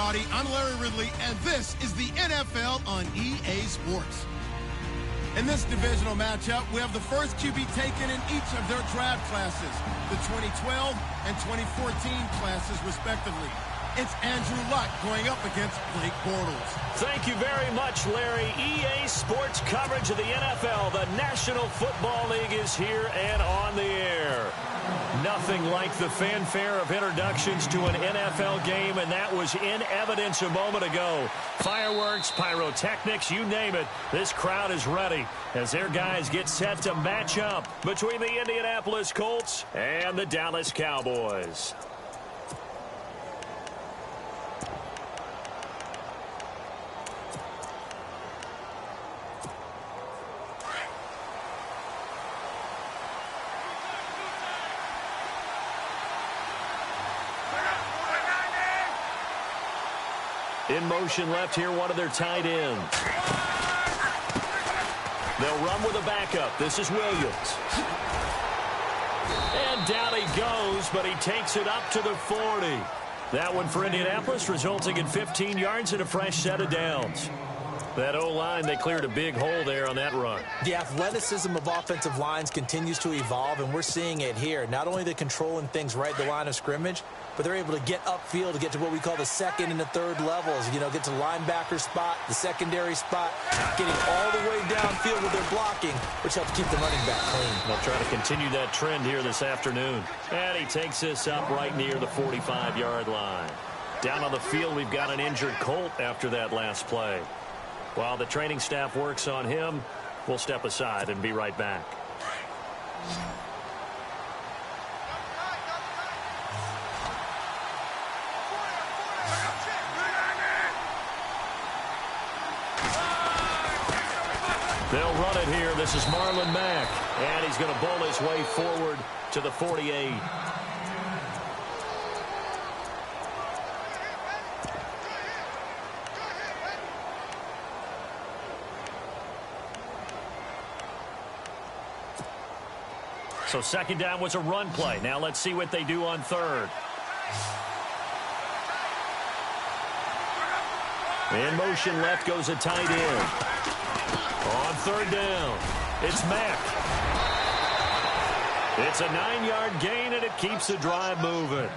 everybody. I'm Larry Ridley, and this is the NFL on EA Sports. In this divisional matchup, we have the first QB taken in each of their draft classes, the 2012 and 2014 classes, respectively. It's Andrew Luck going up against Blake Bortles. Thank you very much, Larry. EA Sports coverage of the NFL. The National Football League is here and on the air. Nothing like the fanfare of introductions to an NFL game, and that was in evidence a moment ago. Fireworks, pyrotechnics, you name it. This crowd is ready as their guys get set to match up between the Indianapolis Colts and the Dallas Cowboys. In motion left here, one of their tight ends. They'll run with a backup. This is Williams. And down he goes, but he takes it up to the 40. That one for Indianapolis, resulting in 15 yards and a fresh set of downs. That O-line, they cleared a big hole there on that run. The athleticism of offensive lines continues to evolve, and we're seeing it here. Not only the controlling things right at the line of scrimmage, but they're able to get upfield to get to what we call the second and the third levels. You know, get to the linebacker spot, the secondary spot, getting all the way downfield with their blocking, which helps keep the running back clean. They'll try to continue that trend here this afternoon. And he takes this up right near the 45-yard line. Down on the field, we've got an injured Colt after that last play. While the training staff works on him, we'll step aside and be right back. They'll run it here. This is Marlon Mack. And he's going to bowl his way forward to the 48. So second down was a run play. Now let's see what they do on third. In motion left goes a tight end. On third down, it's Mack. It's a 9-yard gain, and it keeps the drive moving.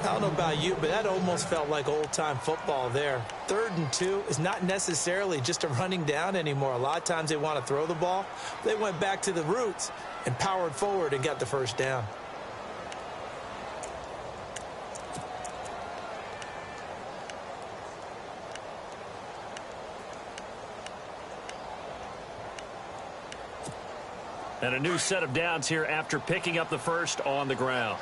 I don't know about you, but that almost felt like old-time football there. 3rd and 2 is not necessarily just a running down anymore. A lot of times they want to throw the ball. They went back to the roots and powered forward and got the first down. And a new set of downs here after picking up the first on the ground.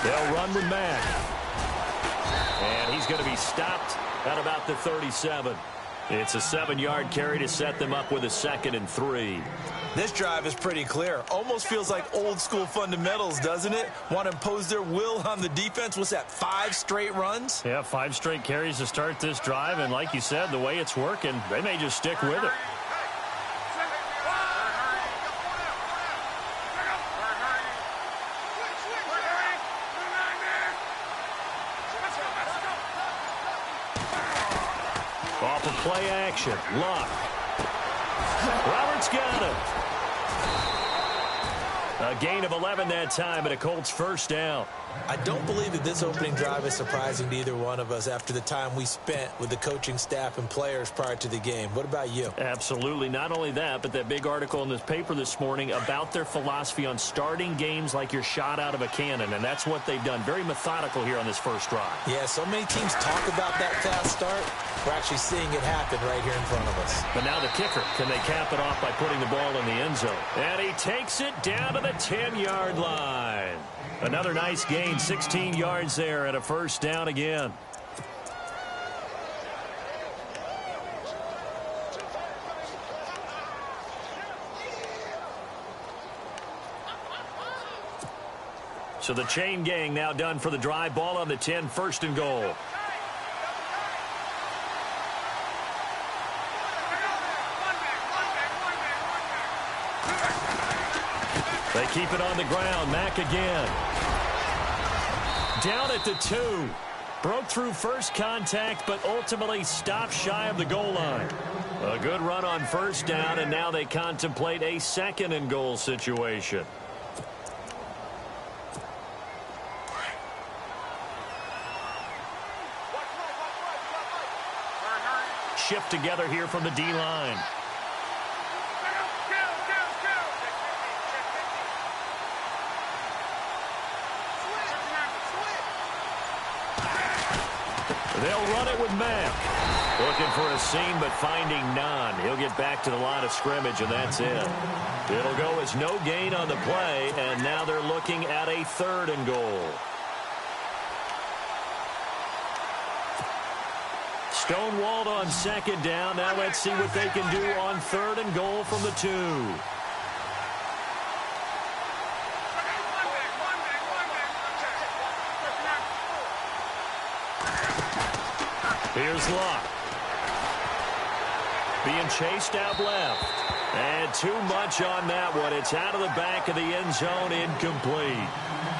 They'll run with Mack. And he's going to be stopped at about the 37. It's a 7-yard carry to set them up with a 2nd and 3. This drive is pretty clear. Almost feels like old-school fundamentals, doesn't it? Want to impose their will on the defense. What's that, 5 straight runs? Yeah, 5 straight carries to start this drive. And like you said, the way it's working, they may just stick with it. Off of play action, Luck. Roberts got him. A gain of 11 that time, and a Colts first down. I don't believe that this opening drive is surprising to either one of us after the time we spent with the coaching staff and players prior to the game. What about you? Absolutely. Not only that, but that big article in this paper this morning about their philosophy on starting games like you're shot out of a cannon, and that's what they've done. Very methodical here on this first drive. Yeah, so many teams talk about that fast start. We're actually seeing it happen right here in front of us. But now the kicker, can they cap it off by putting the ball in the end zone? And he takes it down to the 10-yard line. Another nice gain, 16 yards there, and a first down again. So the chain gang now done for the drive. Ball on the 10, 1st and goal. They keep it on the ground. Mack again. Down at the 2. Broke through first contact, but ultimately stopped shy of the goal line. A good run on first down, and now they contemplate a second and goal situation. Shift together here from the D-line. They'll run it with Mack. Looking for a seam, but finding none. He'll get back to the line of scrimmage, and that's it. It'll go as no gain on the play, and now they're looking at a 3rd and goal. Stonewalled on 2nd down. Now let's see what they can do on 3rd and goal from the 2. Here's Luck. Being chased out left. And too much on that one. It's out of the back of the end zone, incomplete.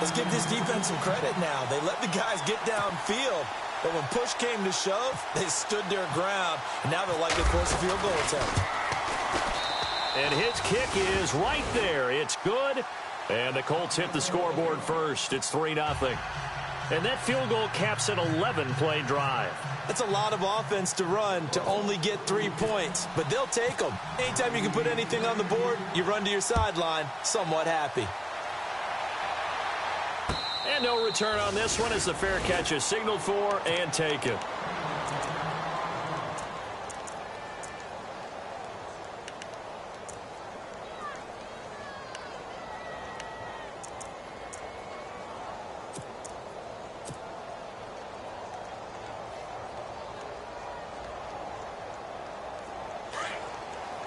Let's give this defense some credit now. They let the guys get downfield. But when push came to shove, they stood their ground. And now they're likely to force a field goal attempt. And his kick is right there. It's good. And the Colts hit the scoreboard first. It's 3-0. And that field goal caps an 11-play drive. That's a lot of offense to run to only get 3 points. But they'll take them. Anytime you can put anything on the board, you run to your sideline somewhat happy. And no return on this one as the fair catch is signaled for and taken.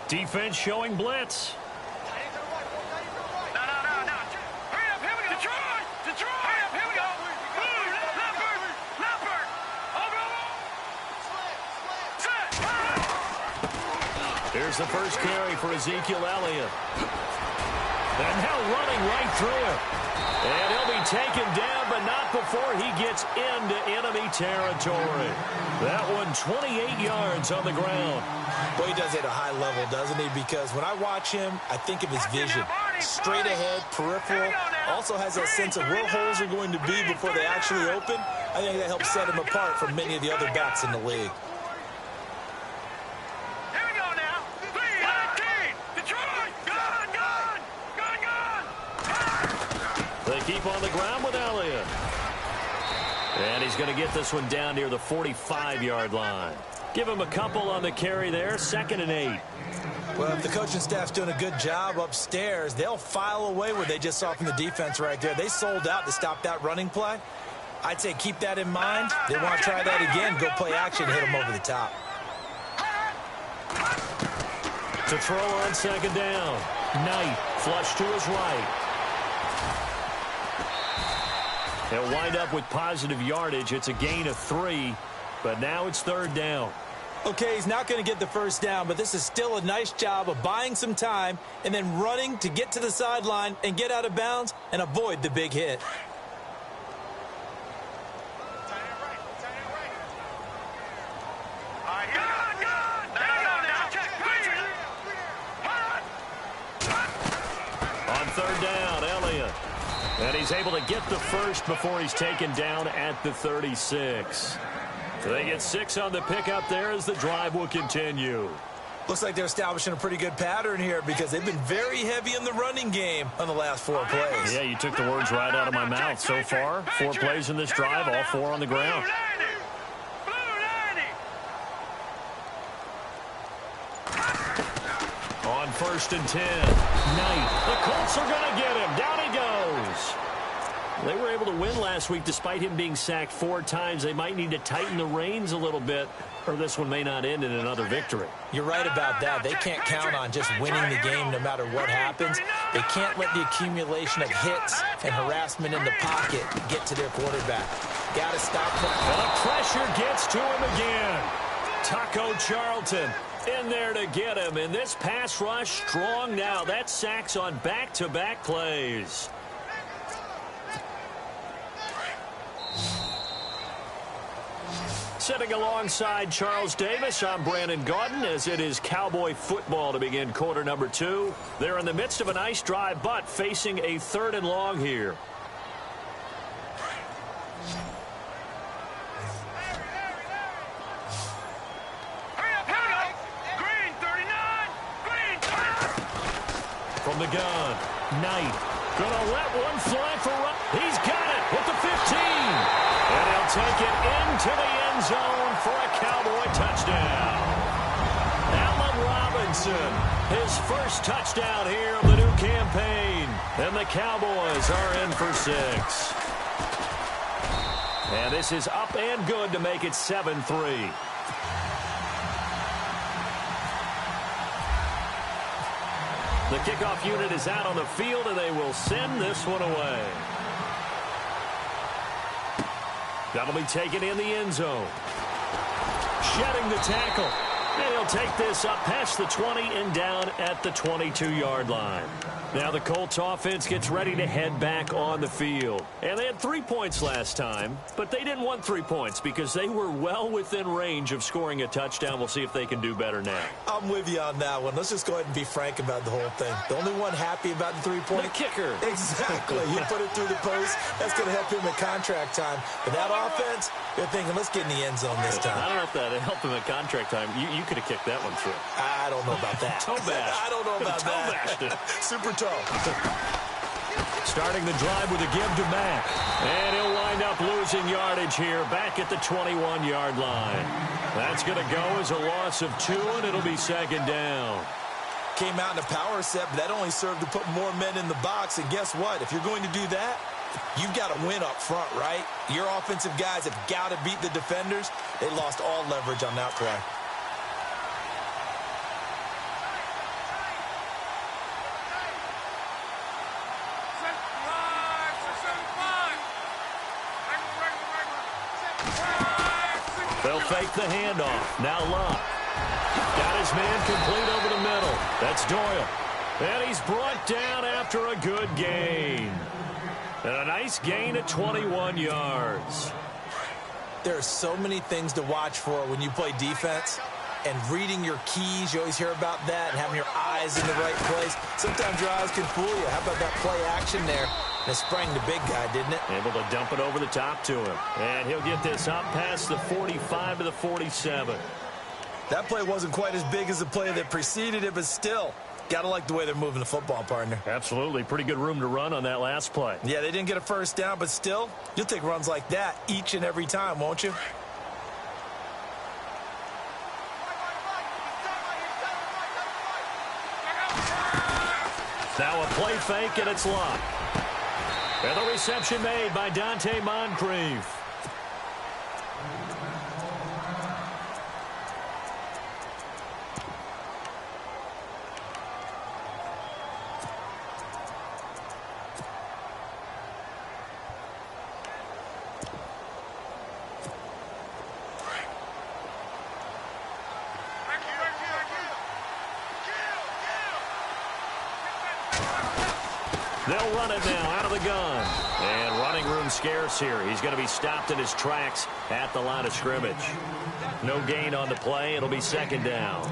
Defense showing blitz. Here's the first carry for Ezekiel Elliott. And now running right through him. And he'll be taken down, but not before he gets into enemy territory. That one 28 yards on the ground. Boy, he does it at a high level, doesn't he? Because when I watch him, I think of his vision. Straight ahead, peripheral. Also has that sense of where holes are going to be before they actually open. I think that helps set him apart from many of the other backs in the league. Keep on the ground with Elliott. And he's going to get this one down near the 45-yard line. Give him a couple on the carry there. 2nd and 8. Well, if the coaching staff's doing a good job upstairs, they'll file away what they just saw from the defense right there. They sold out to stop that running play. I'd say keep that in mind. They want to try that again. Go play action, hit them over the top. To throw on 2nd down. Knight flush to his right. They'll wind up with positive yardage. It's a gain of 3, but now it's 3rd down. Okay, he's not going to get the first down, but this is still a nice job of buying some time and then running to get to the sideline and get out of bounds and avoid the big hit. On 3rd down, Elliott. And he's able to get the first before he's taken down at the 36. So they get 6 on the pickup there as the drive will continue. Looks like they're establishing a pretty good pattern here because they've been very heavy in the running game on the last 4 plays. Yeah, you took the words right out of my mouth. So far, 4 plays in this drive, all 4 on the ground. On 1st and 10. Knight. The Colts are going to get him. Down he goes. They were able to win last week despite him being sacked 4 times. They might need to tighten the reins a little bit, or this one may not end in another victory. You're right about that. They can't count on just winning the game no matter what happens. They can't let the accumulation of hits and harassment in the pocket get to their quarterback. Got to stop that. And the pressure gets to him again. Taco Charlton in there to get him. And this pass rush strong now. That's sacks on back-to-back plays. Sitting alongside Charles Davis, I'm Brandon Gaudin, as it is Cowboy football to begin quarter number 2. They're in the midst of a nice drive, but facing a 3rd and long here. From the gun, Knight gonna let one fly for run. He's got it with the 15. And he'll take it into the end zone for a Cowboy touchdown. Allen Robinson, his first touchdown here of the new campaign. And the Cowboys are in for 6. And this is up and good to make it 7-3. The kickoff unit is out on the field, and they will send this one away. That'll be taken in the end zone. Shedding the tackle. And he'll take this up past the 20 and down at the 22-yard line. Now the Colts offense gets ready to head back on the field. And they had 3 points last time, but they didn't want 3 points because they were well within range of scoring a touchdown. We'll see if they can do better now. I'm with you on that one. Let's just go ahead and be frank about the whole thing. The only one happy about the 3-point? The kicker. Exactly. You put it through the post. That's going to help him at contract time. But that offense, they're thinking, let's get in the end zone this time. I don't know if that helped him at contract time. You could have kicked that one through. I don't know about that. Toe bash. I don't know about that. Bashed it. Super toe. Starting the drive with a give to Mack. And he'll wind up losing yardage here back at the 21-yard line. That's going to go as a loss of 2, and it'll be 2nd down. Came out in a power set, but that only served to put more men in the box. And guess what? If you're going to do that, you've got to win up front, right? Your offensive guys have got to beat the defenders. They lost all leverage on that play. They'll fake the handoff. Now Love. Got his man complete over the middle. That's Doyle. And he's brought down after a good gain. And a nice gain at 21 yards. There are so many things to watch for when you play defense. And reading your keys, you always hear about that, and having your eyes in the right place. Sometimes your eyes can fool you. How about that play action there? And it sprang the big guy, didn't it? Able to dump it over the top to him. And he'll get this up past the 45 to the 47. That play wasn't quite as big as the play that preceded it, but still, got to like the way they're moving the football, partner. Absolutely. Pretty good room to run on that last play. Yeah, they didn't get a first down, but still, you'll take runs like that each and every time, won't you? Now a play fake, and it's locked. And the reception made by Dante Moncrief. They'll run it now out of the gun. And running room scarce here. He's going to be stopped in his tracks at the line of scrimmage. No gain on the play. It'll be 2nd down.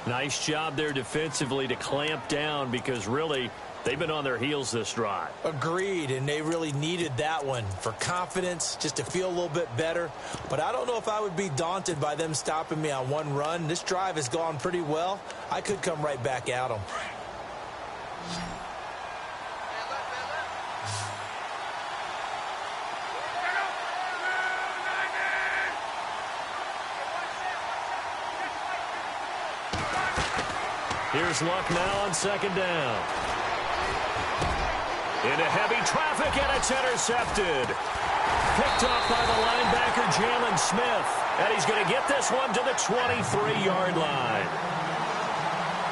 Nice job there defensively to clamp down because really they've been on their heels this drive. Agreed, and they really needed that one for confidence, just to feel a little bit better. But I don't know if I would be daunted by them stopping me on one run. This drive has gone pretty well. I could come right back at them. Here's Luck now on 2nd down. Into heavy traffic, and it's intercepted. Picked off by the linebacker, Jalen Smith. And he's going to get this one to the 23-yard line.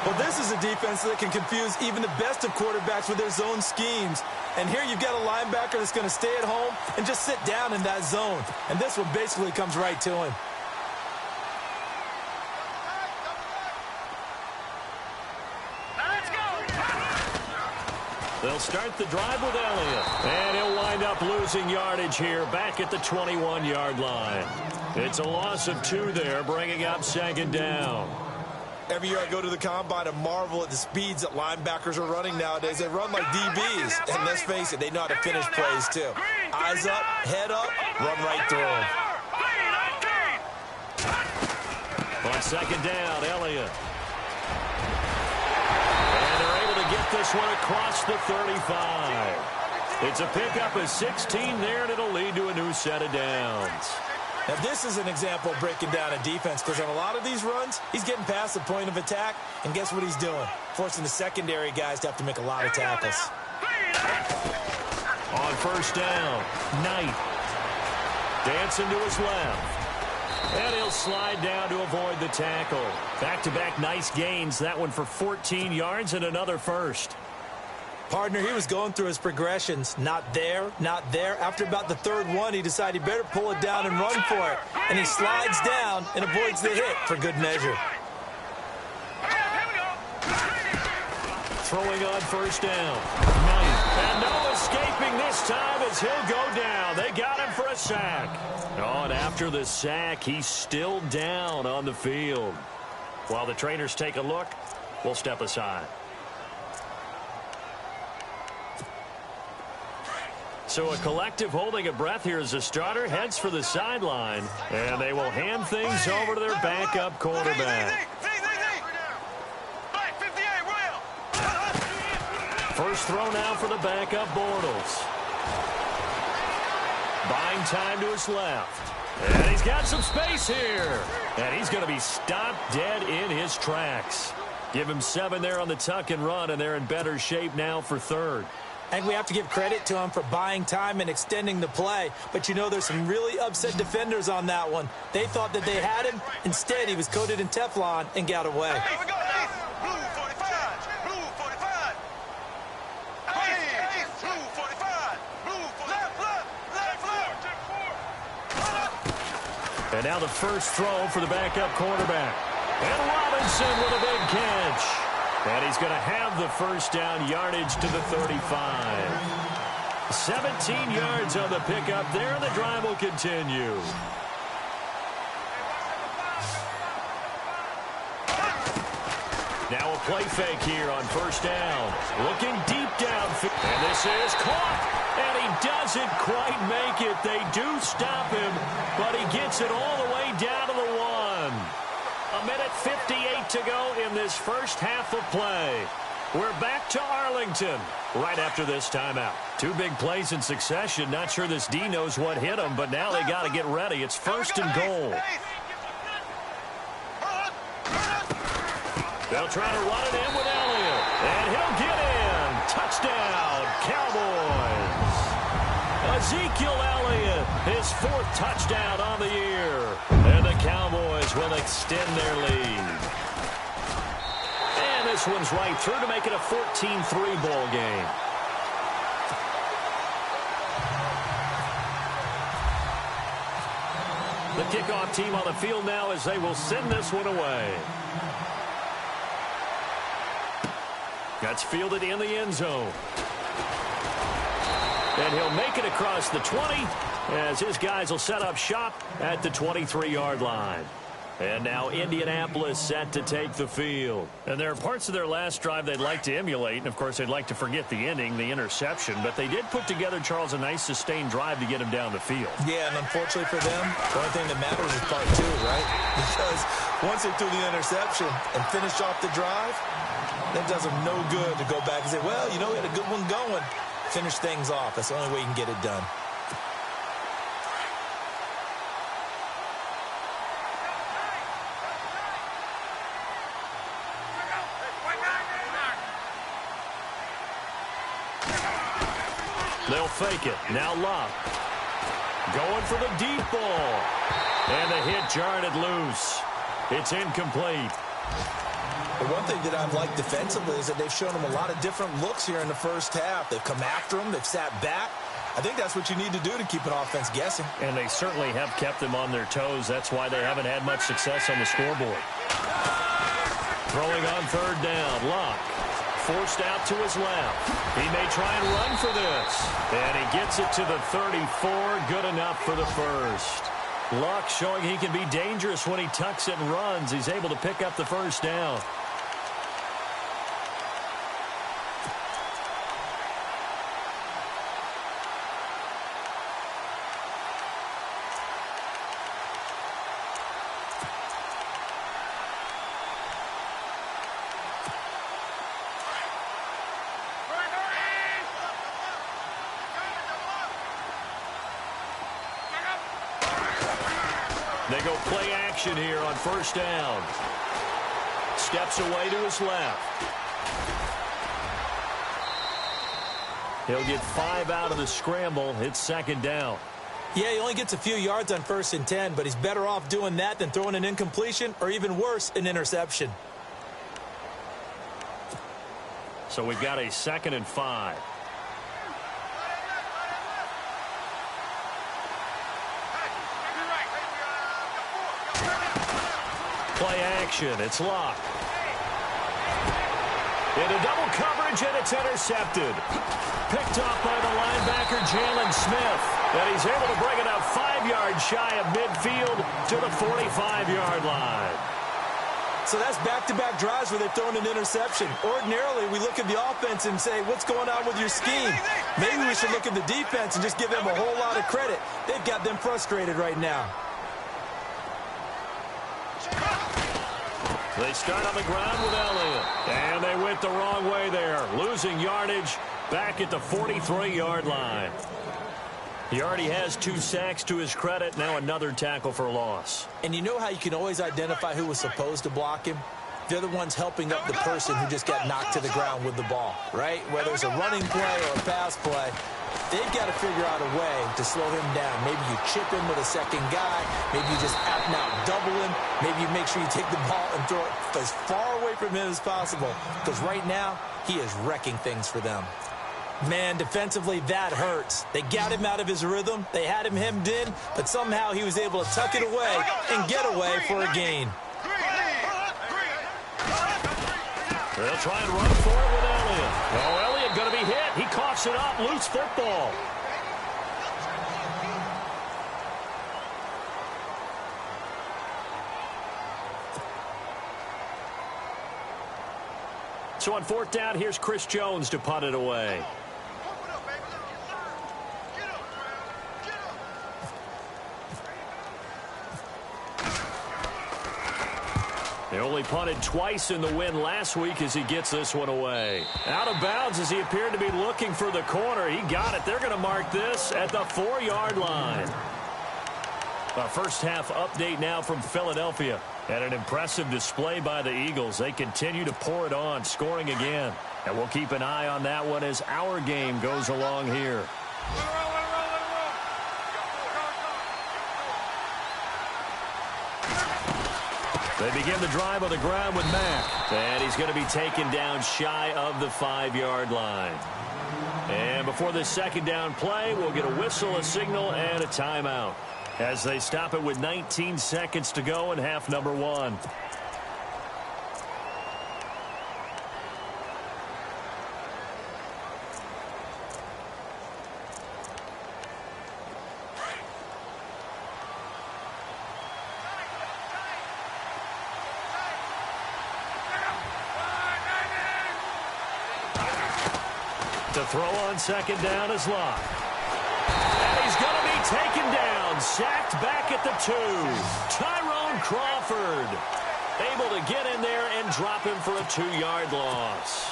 Well, this is a defense that can confuse even the best of quarterbacks with their zone schemes. And here you've got a linebacker that's going to stay at home and just sit down in that zone. And this one basically comes right to him. They'll start the drive with Elliott. And he'll wind up losing yardage here back at the 21-yard line. It's a loss of 2 there, bringing up second down. Every year I go to the combine and marvel at the speeds that linebackers are running nowadays. They run like DBs. And let's face it, they know how to finish plays too. Eyes up, head up, run right through them. On second down, Elliott. And they're able to get this one across the 35. It's a pickup of 16 there, and it'll lead to a new set of downs. Now, this is an example of breaking down a defense, because on a lot of these runs, he's getting past the point of attack, and guess what he's doing? Forcing the secondary guys to have to make a lot of tackles. On first down, Knight. Dancing to his left. And he'll slide down to avoid the tackle. Back-to-back nice gains. That one for 14 yards and another first. Partner, he was going through his progressions. Not there, not there. After about the third one, he decided he better pull it down and run for it. And he slides down and avoids the hit for good measure. Throwing on first down. And no escaping this time as he'll go down. They got him for a sack. Oh, and after the sack, he's still down on the field. While the trainers take a look, we'll step aside. So a collective holding of breath here as the starter heads for the sideline. And they will hand things over to their backup quarterback. First throw now for the backup Bortles. Buying time to his left. And he's got some space here. And he's going to be stopped dead in his tracks. Give him 7 there on the tuck and run, and they're in better shape now for third. And we have to give credit to him for buying time and extending the play. But, you know, there's some really upset defenders on that one. They thought that they had him. Instead, he was coated in Teflon and got away. And now the first throw for the backup quarterback. And Robinson with a big catch. And he's going to have the first down yardage to the 35. 17 yards on the pickup there, and the drive will continue. Now a play fake here on first down. Looking deep downfield. And this is caught. And he doesn't quite make it. They do stop him, but he gets it all the way down to the 1. A minute 58 to go in this first half of play. We're back to Arlington right after this timeout. 2 big plays in succession. Not sure this D knows what hit him, but now they got to get ready. It's first and goal. They'll try to run it in with Elliott. And he'll get in. Touchdown, Cowboys. Ezekiel Elliott, his 4th touchdown on the year. And the Cowboys will extend their lead. And this one's right through to make it a 14-3 ball game. The kickoff team on the field now as they will send this one away. That's fielded in the end zone. And he'll make it across the 20 as his guys will set up shop at the 23-yard line. And now Indianapolis set to take the field. And there are parts of their last drive they'd like to emulate. And, of course, they'd like to forget the ending, the interception. But they did put together, Charles, a nice sustained drive to get him down the field. Yeah, and unfortunately for them, the only thing that matters is part 2, right? Because once they threw the interception and finished off the drive, that does them no good to go back and say, well, you know, we had a good one going. Finish things off. That's the only way you can get it done. They'll fake it. Now Locke. Going for the deep ball. And the hit jarred it loose. It's incomplete. The one thing that I've liked defensively is that they've shown them a lot of different looks here in the first half. They've come after them. They've sat back. I think that's what you need to do to keep an offense guessing. And they certainly have kept them on their toes. That's why they haven't had much success on the scoreboard. Throwing on third down. Locke forced out to his left. He may try and run for this. And he gets it to the 34. Good enough for the first. Luck showing he can be dangerous when he tucks it and runs. He's able to pick up the first down. They go play action here on first down. Steps away to his left. He'll get 5 out of the scramble. It's second down. Yeah, he only gets a few yards on 1st and 10, but he's better off doing that than throwing an incompletion or even worse, an interception. So we've got a 2nd and 5. Play action. It's locked. Into double coverage, and it's intercepted. Picked off by the linebacker, Jalen Smith. And he's able to bring it up 5 yards shy of midfield to the 45-yard line. So that's back-to-back drives where they're throwing an interception. Ordinarily, we look at the offense and say, what's going on with your scheme? Maybe we should look at the defense and just give them a whole lot of credit. They've got them frustrated right now. They start on the ground with Elliott. And they went the wrong way there. Losing yardage back at the 43-yard line. He already has 2 sacks to his credit. Now another tackle for loss. And you know how you can always identify who was supposed to block him? They're the ones helping up the person who just got knocked to the ground with the ball, right? Whether it's a running play or a pass play, they've got to figure out a way to slow him down. Maybe you chip him with a second guy. Maybe you just out and out double him. Maybe you make sure you take the ball and throw it as far away from him as possible. Because right now, he is wrecking things for them. Man, defensively, that hurts. They got him out of his rhythm. They had him hemmed in, but somehow he was able to tuck it away and get away for a gain. They'll try and run for it with Elliott. Oh, Elliott going to be hit. He coughs it up. Loose football. So on 4th down, here's Chris Jones to punt it away. They only punted twice in the win last week as he gets this one away. Out of bounds as he appeared to be looking for the corner. He got it. They're going to mark this at the 4-yard line. A first half update now from Philadelphia. And an impressive display by the Eagles. They continue to pour it on, scoring again. And we'll keep an eye on that one as our game goes along here. They begin the drive on the ground with Mack. And he's going to be taken down shy of the 5-yard line. And before this second down play, we'll get a whistle, a signal, and a timeout as they stop it with 19 seconds to go in half number 1. The throw on second down is locked. And he's going to be taken down, sacked back at the 2. Tyrone Crawford able to get in there and drop him for a 2-yard loss.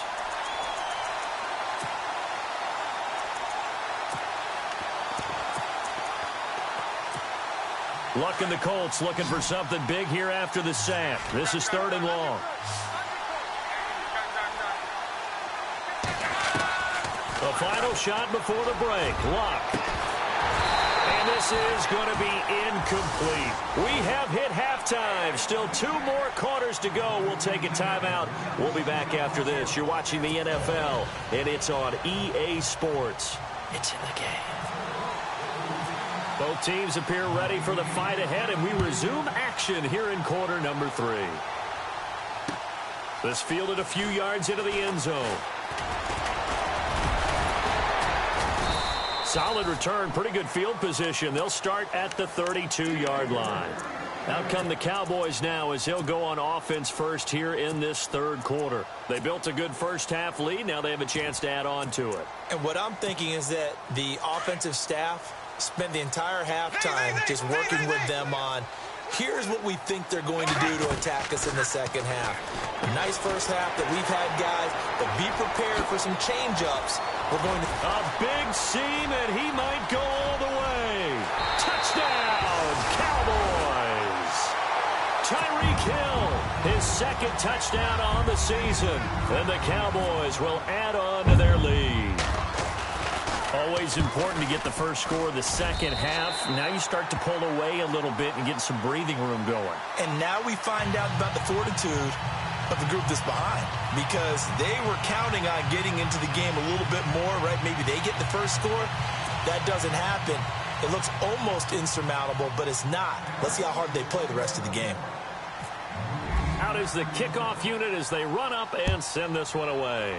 Luck and the Colts looking for something big here after the sack. This is 3rd and long. The final shot before the break. Luck. And this is going to be incomplete. We have hit halftime. Still 2 more quarters to go. We'll take a timeout. We'll be back after this. You're watching the NFL, and it's on EA Sports. It's in the game. Both teams appear ready for the fight ahead, and we resume action here in quarter number 3. This fielded a few yards into the end zone. Solid return, pretty good field position. They'll start at the 32-yard line. Out come the Cowboys now as he'll go on offense first here in this third quarter. They built a good first-half lead. Now they have a chance to add on to it. And what I'm thinking is that the offensive staff spent the entire halftime just working with them on, here's what we think they're going to do to attack us in the second half. A nice first half that we've had, guys, but be prepared for some change-ups. We're going to... A big seam, and he might go all the way. Touchdown, Cowboys! Tyreek Hill, his second touchdown on the season. And the Cowboys will add on to their lead. Always important to get the first score of the second half. Now you start to pull away a little bit and get some breathing room going. And now we find out about the fortitude of the group that's behind, because they were counting on getting into the game a little bit more, right? Maybe they get the first score. That doesn't happen. It looks almost insurmountable, but it's not. Let's see how hard they play the rest of the game. Out is the kickoff unit as they run up and send this one away.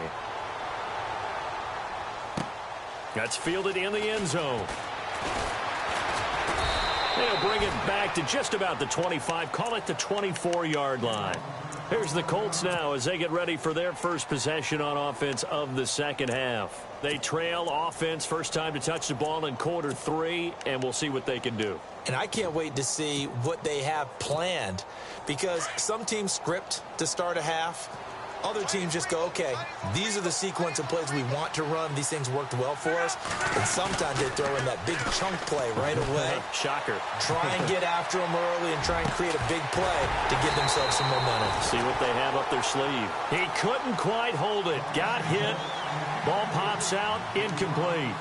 That's fielded in the end zone. They'll bring it back to just about the 25, call it the 24-yard line. Here's the Colts now as they get ready for their first possession on offense of the second half. They trail offense, first time to touch the ball in quarter 3, and we'll see what they can do. And I can't wait to see what they have planned, because some teams script to start a half. Other teams just go, okay, these are the sequence of plays we want to run. These things worked well for us. And sometimes they throw in that big chunk play right away. Shocker. Try and get after them early and try and create a big play to give themselves some momentum. See what they have up their sleeve. He couldn't quite hold it. Got hit. Ball pops out. Incomplete.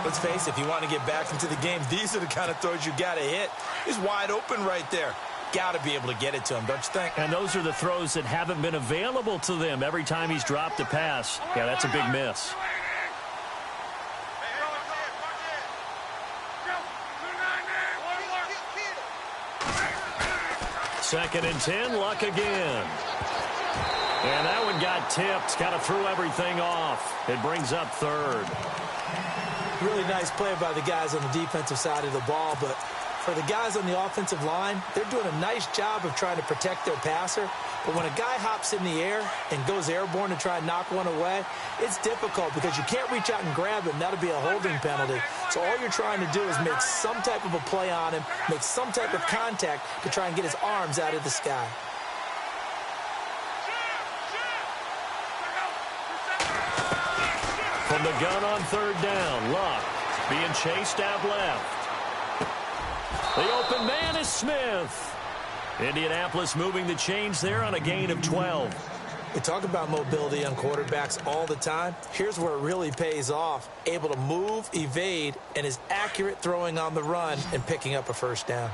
Let's face it, if you want to get back into the game, these are the kind of throws you got to hit. He's wide open right there. Got to be able to get it to him, don't you think? And those are the throws that haven't been available to them every time he's dropped a pass. Yeah, that's a big miss. Second and 10, Luck again. And that one got tipped, kind of threw everything off. It brings up third. Really nice play by the guys on the defensive side of the ball, but for the guys on the offensive line, they're doing a nice job of trying to protect their passer. But when a guy hops in the air and goes airborne to try and knock one away, it's difficult because you can't reach out and grab him. That'll be a holding penalty. So all you're trying to do is make some type of a play on him, make some type of contact to try and get his arms out of the sky. From the gun on third down, Luck being chased out left. The open man is Smith. Indianapolis moving the change there on a gain of 12. We talk about mobility on quarterbacks all the time. Here's where it really pays off. Able to move, evade, and is accurate throwing on the run and picking up a first down.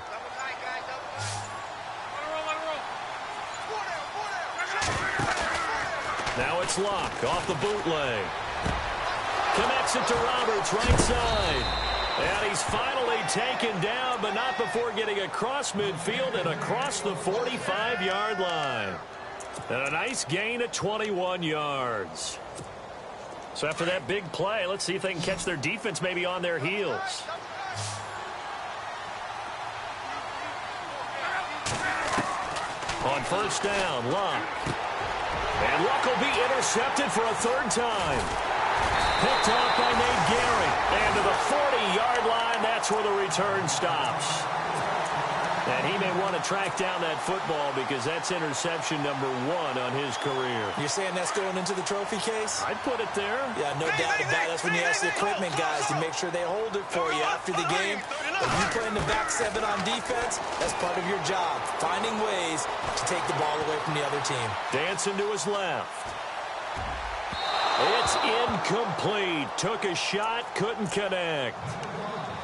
Now it's Luck off the bootleg. Connects it to Roberts, right side. And he's finally taken down, but not before getting across midfield and across the 45-yard line. And a nice gain of 21 yards. So after that big play, let's see if they can catch their defense maybe on their heels. On first down, Luck. And Luck will be intercepted for a third time. Picked off by Nate Gehring. And to the 40-yard line, that's where the return stops. And he may want to track down that football because that's interception number 1 on his career. You're saying that's going into the trophy case? I'd put it there. Yeah, no doubt about it. That's when you ask the equipment guys to make sure they hold it for you after the game. If you play in the back 7 on defense, that's part of your job, finding ways to take the ball away from the other team. Dancing to his left. It's incomplete. Took a shot, couldn't connect.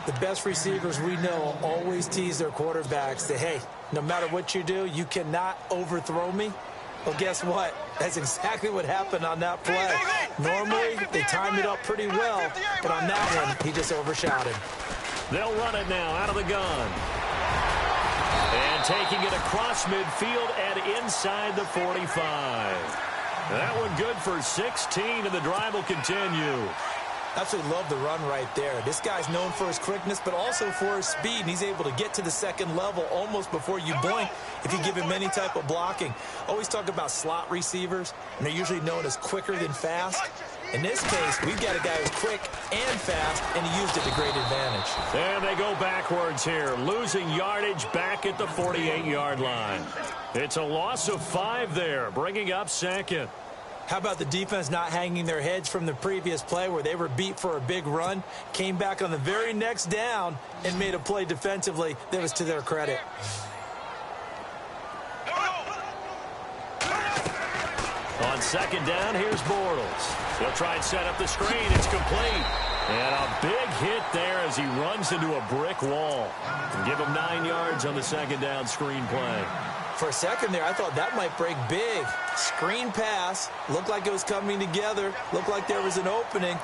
The best receivers we know always tease their quarterbacks that, hey, no matter what you do, you cannot overthrow me. Well, guess what? That's exactly what happened on that play. Normally, they timed it up pretty well, but on that one, he just overshot him. They'll run it now out of the gun. And taking it across midfield and inside the 45. That one good for 16, and the drive will continue. Absolutely love the run right there. This guy's known for his quickness, but also for his speed, and he's able to get to the second level almost before you blink if you give him any type of blocking. Always talk about slot receivers, and they're usually known as quicker than fast. In this case, we've got a guy who's quick and fast, and he used it to great advantage. And they go backwards here, losing yardage back at the 48-yard line. It's a loss of 5 there, bringing up second. How about the defense not hanging their heads from the previous play where they were beat for a big run, came back on the very next down, and made a play defensively that was to their credit. On second down, here's Bortles. He'll try and set up the screen. It's complete. And a big hit there as he runs into a brick wall. And give him 9 yards on the second down screen play. For a second there, I thought that might break big. Screen pass. Looked like it was coming together. Looked like there was an opening.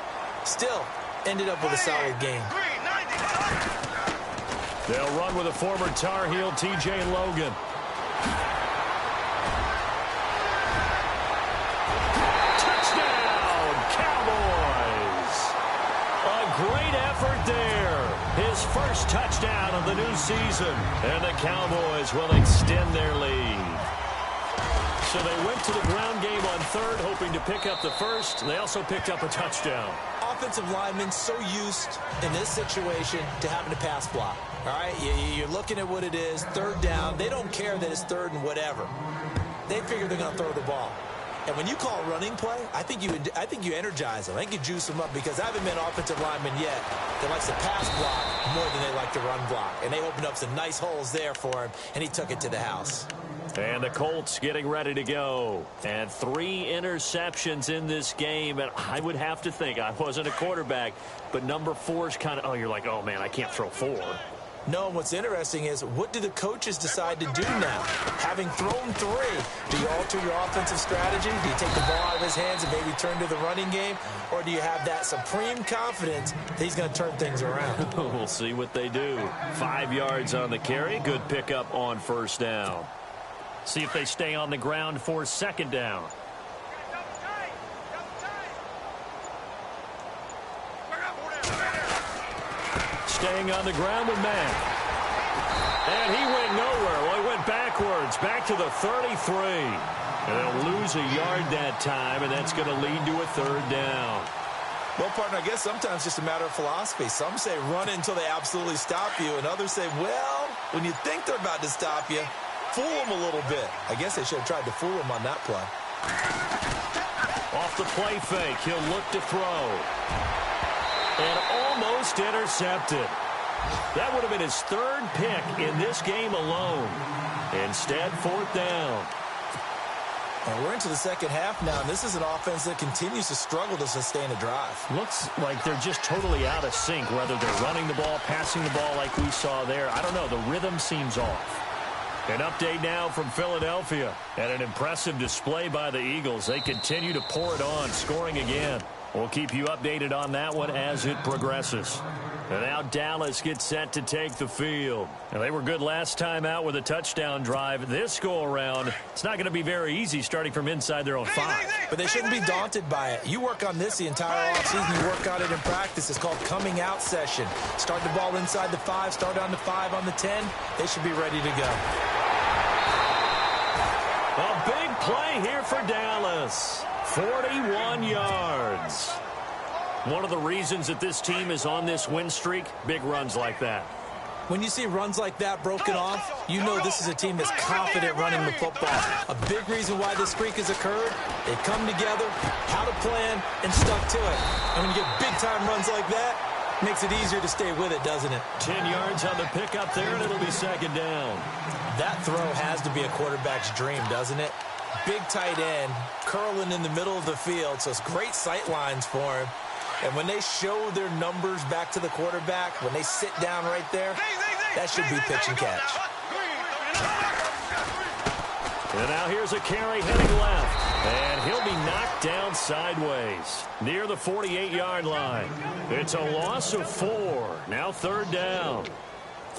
Still, ended up with a solid game. They'll run with a former Tar Heel, T.J. Logan. Touchdown, Cowboys! A great effort there. His first touchdown of the new season. And the Cowboys will extend their lead. So they went to the ground game on third, hoping to pick up the first. They also picked up a touchdown. Offensive linemen so used in this situation to having to pass block. All right, you're looking at what it is, third down. They don't care that it's third and whatever. They figure they're going to throw the ball. And when you call a running play, I think you energize them. I think you juice them up because I haven't met an offensive lineman yet that likes to pass block more than they like to run block. And they opened up some nice holes there for him, and he took it to the house. And the Colts getting ready to go. And 3 interceptions in this game. And I would have to think, I wasn't a quarterback, but number 4 is kind of, oh, you're like, oh, man, I can't throw 4. No, and what's interesting is, what do the coaches decide to do now? Having thrown 3, do you alter your offensive strategy? Do you take the ball out of his hands and maybe turn to the running game? Or do you have that supreme confidence that he's going to turn things around? We'll see what they do. 5 yards on the carry. Good pickup on first down. See if they stay on the ground for second down. Staying on the ground with Mack. And he went nowhere. Well, he went backwards, back to the 33. And they'll lose a yard that time, and that's going to lead to a third down. Well, partner, I guess sometimes it's just a matter of philosophy. Some say run until they absolutely stop you, and others say, well, when you think they're about to stop you, fool them a little bit. I guess they should have tried to fool him on that play. Off the play fake, he'll look to throw. And almost intercepted. That would have been his 3rd pick in this game alone. Instead, 4th down. And we're into the second half now, and this is an offense that continues to struggle to sustain a drive. Looks like they're just totally out of sync, whether they're running the ball, passing the ball like we saw there. I don't know. The rhythm seems off. An update now from Philadelphia. And an impressive display by the Eagles. They continue to pour it on, scoring again. We'll keep you updated on that one as it progresses. And now Dallas gets set to take the field. And they were good last time out with a touchdown drive. This go-around, it's not going to be very easy starting from inside their own 5. But they shouldn't be daunted by it. You work on this the entire offseason. You work on it in practice. It's called coming out session. Start the ball inside the 5, start on the 5, on the 10. They should be ready to go. A big play here for Dallas. 41 yards. One of the reasons that this team is on this win streak, big runs like that. When you see runs like that broken off, you know this is a team that's confident running the football. A big reason why this streak has occurred, they come together, had a plan, and stuck to it. And when you get big-time runs like that, it makes it easier to stay with it, doesn't it? 10 yards on the pickup there, and it'll be second down. That throw has to be a quarterback's dream, doesn't it? Big tight end, curling in the middle of the field, so it's great sight lines for him. And when they show their numbers back to the quarterback, when they sit down right there, that should be pitch and catch. And now here's a carry heading left. And he'll be knocked down sideways near the 48-yard line. It's a loss of 4. Now third down.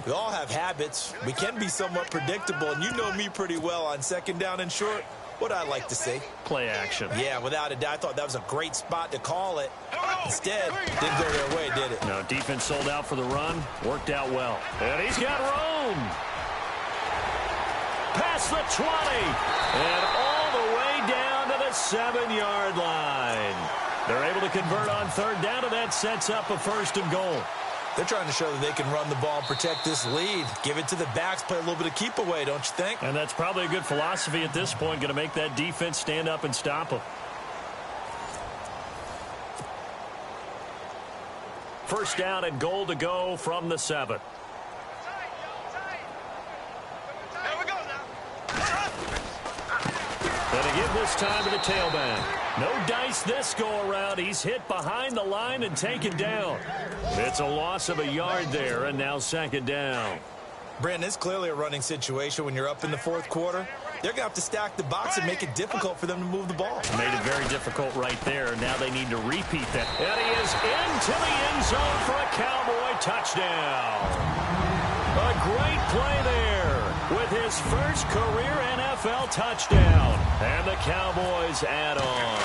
We all have habits. We can be somewhat predictable, and you know me pretty well on second down and short. What I like to see. Play action. Yeah, without a doubt. I thought that was a great spot to call it. Instead, didn't go their way, did it? No, defense sold out for the run. Worked out well. And he's got room. Past the 20. And all the way down to the 7-yard line. They're able to convert on third down, and that sets up a 1st and goal. They're trying to show that they can run the ball and protect this lead. Give it to the backs, play a little bit of keep away, don't you think? And that's probably a good philosophy at this point, going to make that defense stand up and stop them. First down and goal to go from the 7. And again this time to the tailback. No dice this go-around. He's hit behind the line and taken down. It's a loss of a yard there, and now 2nd down. Brandon, it's clearly a running situation when you're up in the 4th quarter. They're going to have to stack the box and make it difficult for them to move the ball. Made it very difficult right there. Now they need to repeat that. And he is into the end zone for a Cowboy touchdown. A great play there with his first career NFL touchdown. And the Cowboys add on.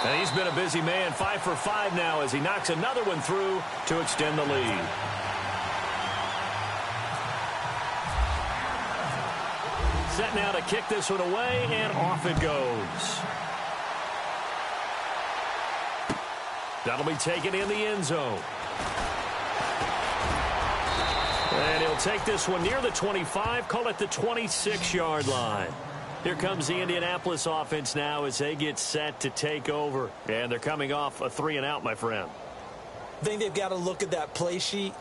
And he's been a busy man, 5 for 5 now as he knocks another one through to extend the lead. Set now to kick this one away, and off it goes. That'll be taken in the end zone. And he'll take this one near the 25, call it the 26-yard line. Here comes the Indianapolis offense now as they get set to take over. And they're coming off a 3-and-out, my friend. I think they've got to look at that play sheet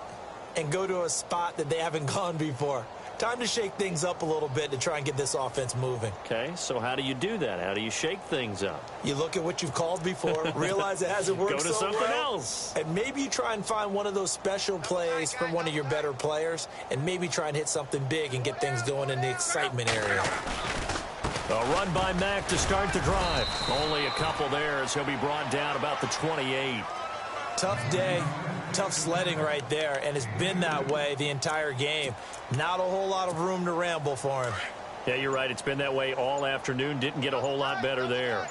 and go to a spot that they haven't gone before. Time to shake things up a little bit to try and get this offense moving. Okay, so how do you do that? How do you shake things up? You look at what you've called before, realize it hasn't worked so well. Go to something else. And maybe you try and find one of those special plays from one of your better players, and maybe try and hit something big and get things going in the excitement area. A run by Mack to start the drive. Only a couple there as he'll be brought down about the 28. Tough day, tough sledding right there, and it's been that way the entire game. Not a whole lot of room to ramble for him. Yeah, you're right. It's been that way all afternoon. Didn't get a whole lot better there.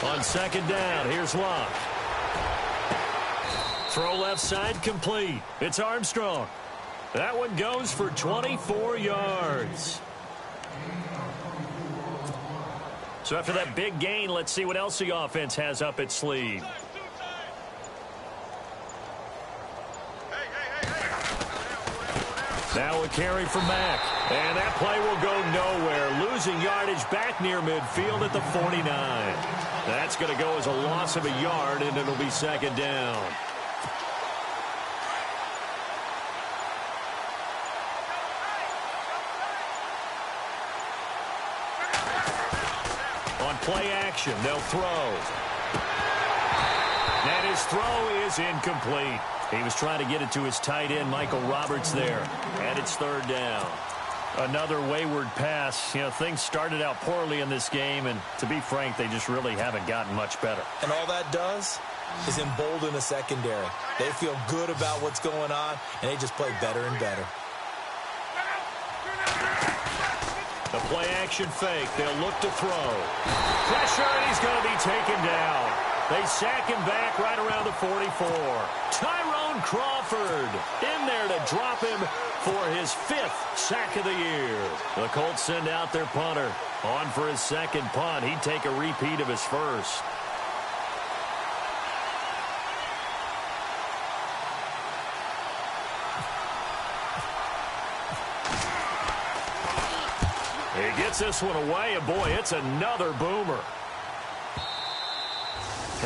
On 2nd down, here's Locke. Throw left side complete. It's Armstrong. That one goes for 24 yards. So after that big gain, let's see what else the offense has up its sleeve. Now a carry from Mack. And that play will go nowhere. Losing yardage back near midfield at the 49. That's going to go as a loss of a yard, and it'll be 2nd down. Play action. They'll throw. And his throw is incomplete. He was trying to get it to his tight end, Michael Roberts, there. And it's 3rd down. Another wayward pass. You know, things started out poorly in this game, and to be frank, they just really haven't gotten much better. And all that does is embolden a secondary. They feel good about what's going on, and they just play better and better. The play action fake. They'll look to throw. Pressure, and he's going to be taken down. They sack him back right around the 44. Tyrone Crawford in there to drop him for his 5th sack of the year. The Colts send out their punter. On for his 2nd punt. He'd take a repeat of his first. He gets this one away, and boy, it's another boomer.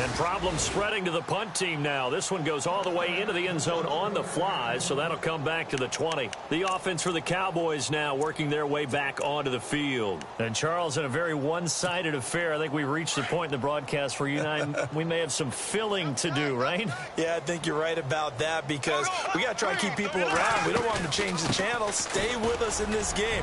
And problems spreading to the punt team now. This one goes all the way into the end zone on the fly, so that'll come back to the 20. The offense for the Cowboys now working their way back onto the field. And, Charles, in a very one-sided affair, I think we've reached the point in the broadcast where you and I, we may have some filling to do, right? Yeah, I think you're right about that because we got to try and keep people around. We don't want them to change the channel. Stay with us in this game.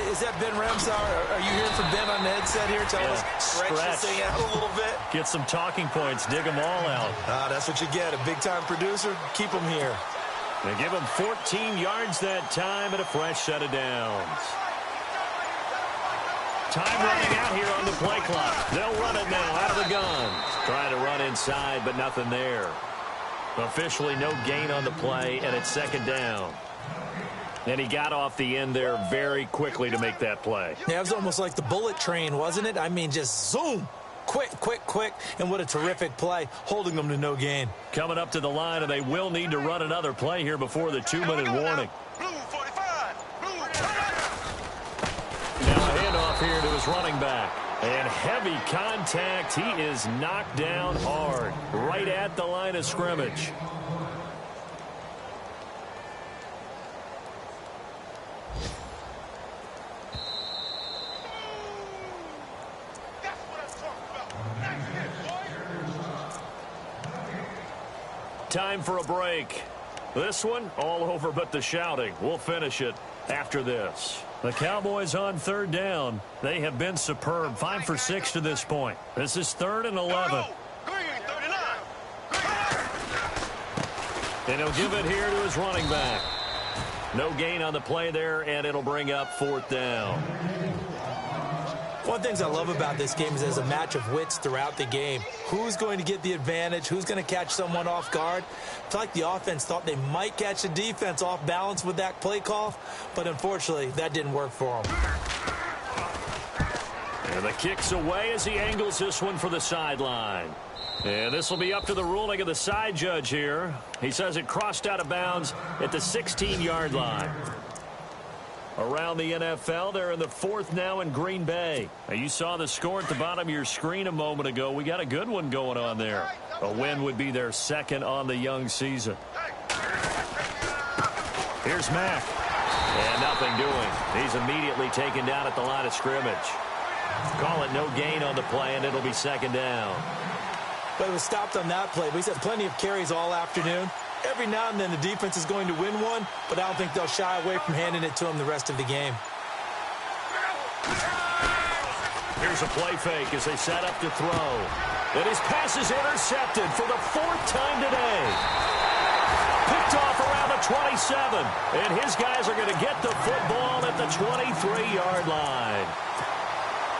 Is that Ben Ramsar? Are you hearing from Ben on the headset here? Tell us. Stretch this thing out a little bit. Get some talking points. Dig them all out. That's what you get. A big-time producer. Keep them here. They give him 14 yards that time and a fresh set of downs. Time running out here on the play clock. They'll run it now out of the gun. Trying to run inside, but nothing there. Officially no gain on the play, and it's second down. And he got off the end there very quickly to make that play. Yeah, it was almost like the bullet train, wasn't it? I mean, just zoom. Quick, quick, quick. And what a terrific play, holding them to no gain. Coming up to the line, and they will need to run another play here before the 2-minute warning. Now a handoff here to his running back. And heavy contact. He is knocked down hard right at the line of scrimmage. Time for a break. This one, all over but the shouting. We'll finish it after this. The Cowboys on third down. They have been superb. 5 for 6 to this point. This is 3rd and 11. And he'll give it here to his running back. No gain on the play there, and it'll bring up 4th down. One of the things I love about this game is there's a match of wits throughout the game. Who's going to get the advantage? Who's going to catch someone off guard? It's like the offense thought they might catch the defense off balance with that play call, but unfortunately, that didn't work for them. And the kick's away as he angles this one for the sideline. And this will be up to the ruling of the side judge here. He says it crossed out of bounds at the 16-yard line. Around the NFL, they're in the 4th now in Green Bay. Now, you saw the score at the bottom of your screen a moment ago. We got a good one going on there. A win would be their 2nd on the young season. Here's Mack. And nothing doing. He's immediately taken down at the line of scrimmage. Call it no gain on the play, and it'll be 2nd down. But it was stopped on that play. He's had plenty of carries all afternoon. Every now and then the defense is going to win one, but I don't think they'll shy away from handing it to him the rest of the game. Here's a play fake as they set up to throw. And his pass is intercepted for the 4th time today. Picked off around the 27. And his guys are going to get the football at the 23-yard line.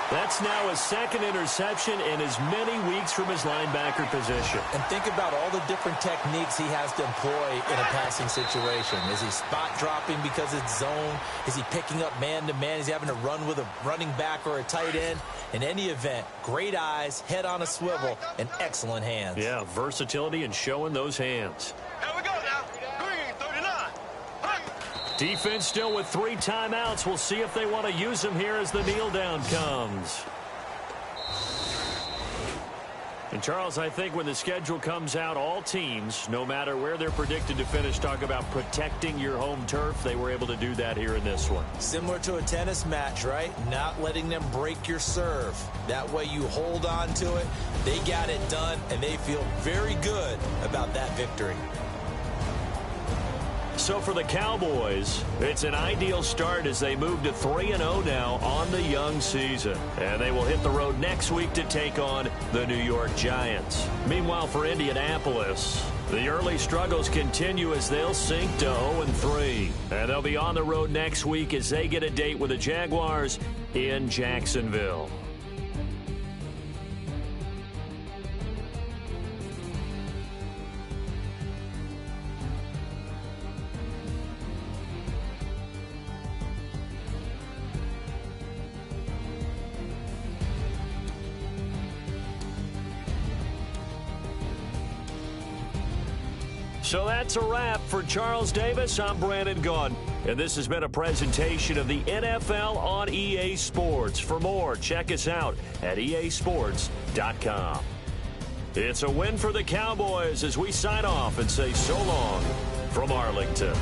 That's now his 2nd interception in as many weeks from his linebacker position. And think about all the different techniques he has to employ in a passing situation. Is he spot dropping because it's zone? Is he picking up man-to-man? Is he having to run with a running back or a tight end? In any event, great eyes, head on a swivel, and excellent hands. Yeah, versatility and showing those hands. Here we go now. Green, 39. Defense still with 3 timeouts. We'll see if they want to use them here as the kneel down comes. And, Charles, I think when the schedule comes out, all teams, no matter where they're predicted to finish, talk about protecting your home turf. They were able to do that here in this one. Similar to a tennis match, right? Not letting them break your serve. That way you hold on to it. They got it done, and they feel very good about that victory. So for the Cowboys, it's an ideal start as they move to 3-0 now on the young season. And they will hit the road next week to take on the New York Giants. Meanwhile, for Indianapolis, the early struggles continue as they'll sink to 0-3. And they'll be on the road next week as they get a date with the Jaguars in Jacksonville. So that's a wrap. For Charles Davis, I'm Brandon Gaudin. And this has been a presentation of the NFL on EA Sports. For more, check us out at easports.com. It's a win for the Cowboys as we sign off and say so long from Arlington.